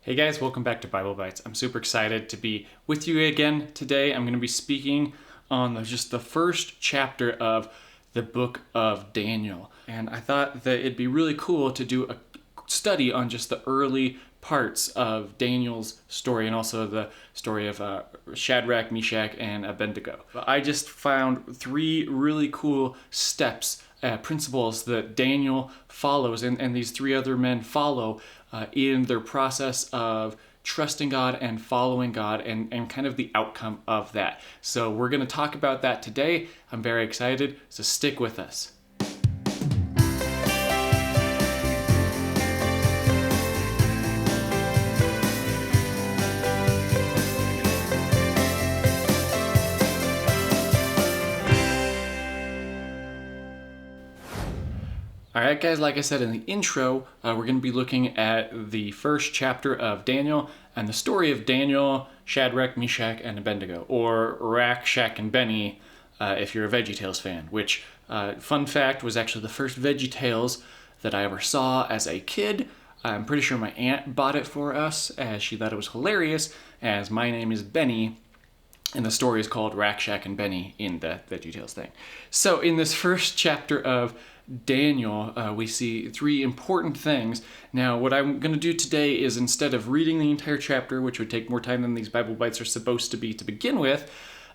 Hey guys, welcome back to Bible Bytes. I'm super excited to be with you again today. I'm going to be speaking on just the first chapter of the book of Daniel. And I thought that it'd be really cool to do a study on just the early parts of Daniel's story and also the story of Shadrach, Meshach, and Abednego. I just found three really cool steps, principles that Daniel follows and these three other men follow in their process of trusting God and following God and kind of the outcome of that. So we're going to talk about that today. I'm very excited, so stick with us. Alright guys, like I said in the intro, we're going to be looking at the first chapter of Daniel and the story of Daniel, Shadrach, Meshach, and Abednego, or Rak, Shack, and Benny if you're a VeggieTales fan, which, fun fact, was actually the first VeggieTales that I ever saw as a kid. I'm pretty sure my aunt bought it for us as she thought it was hilarious, as my name is Benny, and the story is called Rak, Shack, and Benny in the VeggieTales thing. So in this first chapter of Daniel, we see three important things. Now, what I'm going to do today is, instead of reading the entire chapter, which would take more time than these Bible Bites are supposed to be to begin with,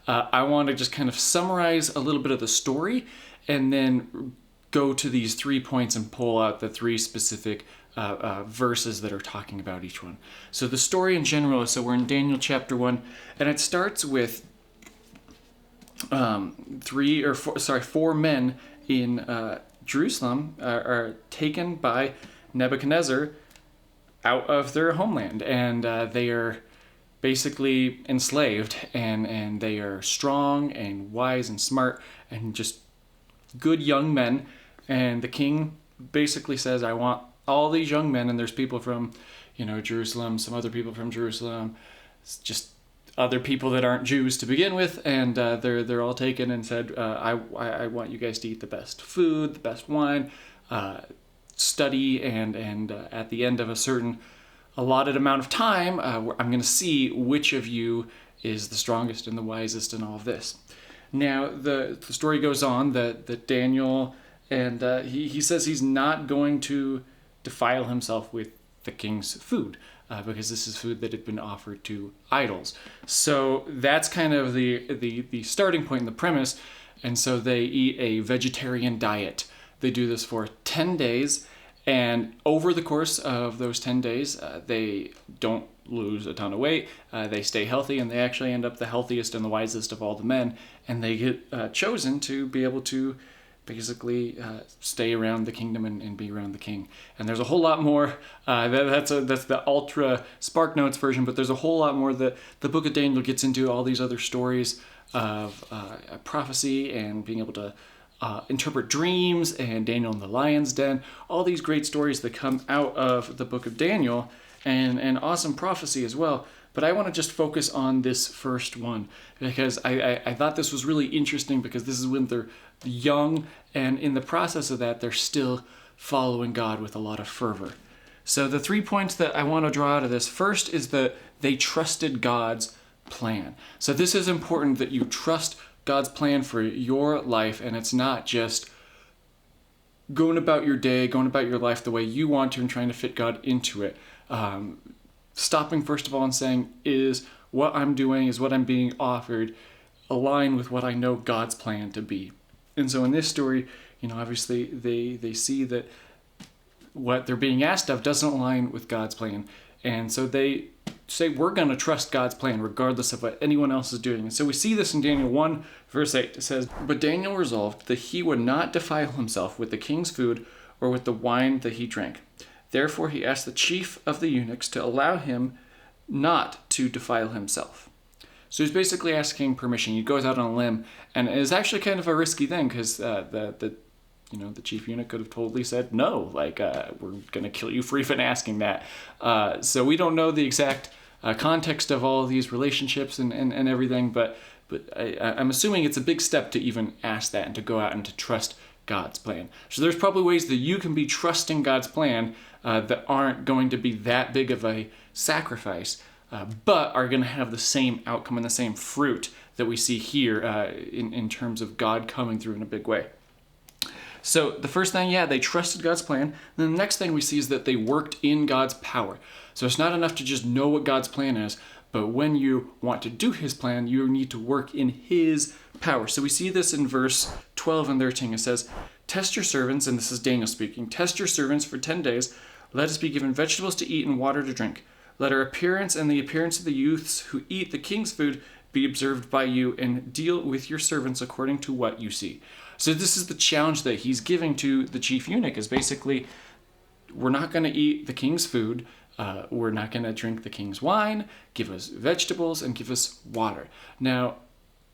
I want to just kind of summarize a little bit of the story and then go to these 3 points and pull out the three specific verses that are talking about each one. So the story in general, so we're in Daniel chapter 1, and it starts with four men in Jerusalem are taken by Nebuchadnezzar out of their homeland, and they are basically enslaved, and they are strong and wise and smart and just good young men. And the king basically says, I want all these young men, and there's people from, Jerusalem, some other people from Jerusalem, just other people that aren't Jews to begin with, and they're all taken and said, I want you guys to eat the best food, the best wine, study, and at the end of a certain allotted amount of time, I'm going to see which of you is the strongest and the wisest in all of this. Now, the story goes on that Daniel, and he says he's not going to defile himself with the king's food, because this is food that had been offered to idols. So that's kind of the starting point and the premise. And so they eat a vegetarian diet. They do this for 10 days. And over the course of those 10 days, they don't lose a ton of weight. They stay healthy, and they actually end up the healthiest and the wisest of all the men. And they get chosen to be able to basically stay around the kingdom and be around the king. And there's a whole lot more. That's the ultra Spark Notes version, but there's a whole lot more that the book of Daniel gets into, all these other stories of prophecy and being able to interpret dreams, and Daniel in the lion's den, all these great stories that come out of the book of Daniel, and awesome prophecy as well. But I want to just focus on this first one, because I thought this was really interesting, because this is when they're young, and in the process of that, they're still following God with a lot of fervor. So the 3 points that I want to draw out of this, first is that they trusted God's plan. So this is important, that you trust God's plan for your life, and it's not just going about your day, going about your life the way you want to and trying to fit God into it. Stopping first of all and saying, is what I'm doing, is what I'm being offered, align with what I know God's plan to be. And so in this story, obviously they see that what they're being asked of doesn't align with God's plan. And so they say, we're going to trust God's plan regardless of what anyone else is doing. And so we see this in Daniel 1, verse 8. It says, but Daniel resolved that he would not defile himself with the king's food or with the wine that he drank. Therefore he asked the chief of the eunuchs to allow him not to defile himself. So he's basically asking permission. He goes out on a limb, and it is actually kind of a risky thing, because the chief eunuch could have totally said no, we're going to kill you for even asking that. So we don't know the exact context of all of these relationships and everything, but I'm assuming it's a big step to even ask that and to go out and to trust God's plan. So there's probably ways that you can be trusting God's plan that aren't going to be that big of a sacrifice, but are going to have the same outcome and the same fruit that we see here in terms of God coming through in a big way. So the first thing, they trusted God's plan. And then the next thing we see is that they worked in God's power. So it's not enough to just know what God's plan is, but when you want to do his plan, you need to work in his power. So we see this in verse 12 and 13. It says, "Test your servants," and this is Daniel speaking, "test your servants for 10 days. Let us be given vegetables to eat and water to drink. Let our appearance and the appearance of the youths who eat the king's food be observed by you, and deal with your servants according to what you see." So this is the challenge that he's giving to the chief eunuch, is basically, we're not going to eat the king's food. We're not going to drink the king's wine. Give us vegetables and give us water. Now,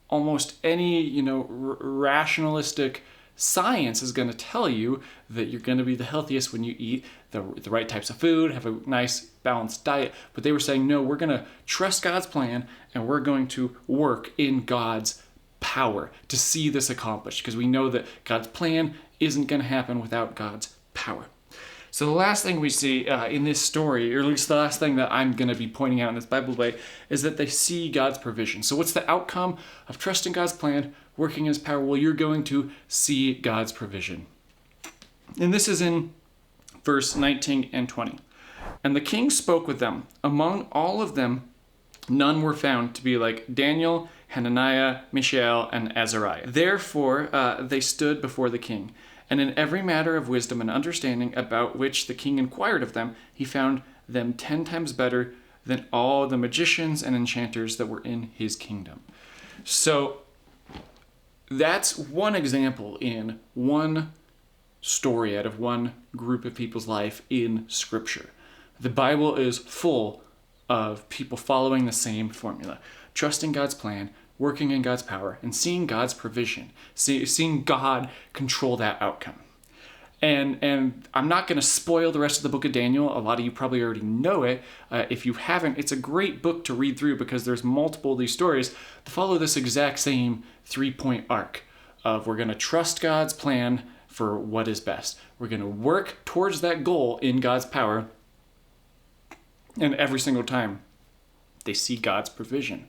almost any, rationalistic science is going to tell you that you're going to be the healthiest when you eat the right types of food, have a nice balanced diet. But they were saying, no, we're going to trust God's plan and we're going to work in God's power to see this accomplished, because we know that God's plan isn't going to happen without God's power. So the last thing we see in this story, or at least the last thing that I'm going to be pointing out in this Bible way, is that they see God's provision. So what's the outcome of trusting God's plan, working in his power? Well, you're going to see God's provision. And this is in verse 19 and 20. "And the king spoke with them. Among all of them, none were found to be like Daniel, Hananiah, Mishael, and Azariah. Therefore they stood before the king. And in every matter of wisdom and understanding about which the king inquired of them, he found them 10 times better than all the magicians and enchanters that were in his kingdom." So that's one example in one story out of one group of people's life in Scripture. The Bible is full of people following the same formula, trusting God's plan, working in God's power, and seeing God's provision, seeing God control that outcome. And I'm not going to spoil the rest of the book of Daniel. A lot of you probably already know it. If you haven't, it's a great book to read through because there's multiple of these stories that follow this exact same 3-point arc of, we're going to trust God's plan for what is best. We're going to work towards that goal in God's power. And every single time, they see God's provision.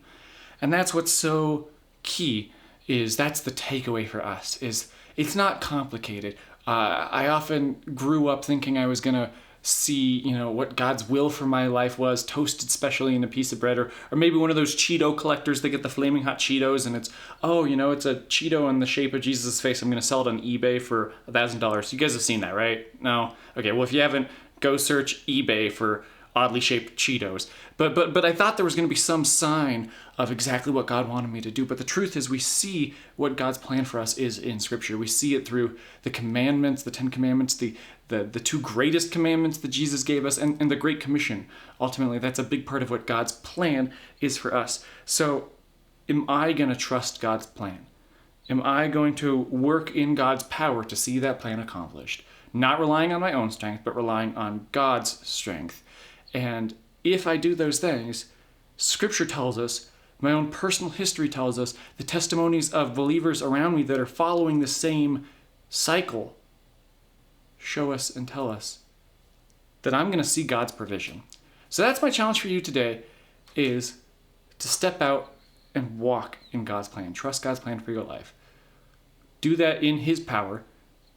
And that's what's so key, is that's the takeaway for us, is it's not complicated. I often grew up thinking I was going to see, what God's will for my life was, toasted specially in a piece of bread, or maybe one of those Cheeto collectors that get the flaming hot Cheetos, and it's, it's a Cheeto in the shape of Jesus' face. I'm going to sell it on eBay for $1,000. You guys have seen that, right? No? Okay, well, if you haven't, go search eBay for oddly shaped Cheetos. But I thought there was going to be some sign of exactly what God wanted me to do. But the truth is, we see what God's plan for us is in Scripture. We see it through the commandments, the 10 commandments, the 2 greatest commandments that Jesus gave us, and the Great Commission. Ultimately, that's a big part of what God's plan is for us. So am I going to trust God's plan? Am I going to work in God's power to see that plan accomplished? Not relying on my own strength, but relying on God's strength. And if I do those things, Scripture tells us, my own personal history tells us, the testimonies of believers around me that are following the same cycle show us and tell us that I'm going to see God's provision. So that's my challenge for you today, is to step out and walk in God's plan. Trust God's plan for your life. Do that in his power,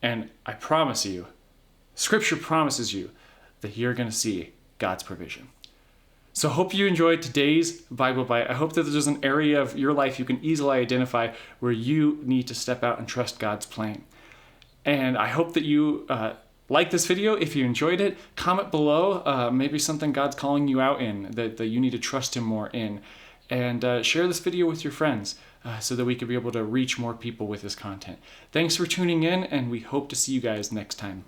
and I promise you, Scripture promises you that you're going to see God's provision. So I hope you enjoyed today's Bible Byte. I hope that there's an area of your life you can easily identify where you need to step out and trust God's plan. And I hope that you like this video. If you enjoyed it, comment below maybe something God's calling you out in, that you need to trust him more in. And share this video with your friends so that we can be able to reach more people with this content. Thanks for tuning in, and we hope to see you guys next time.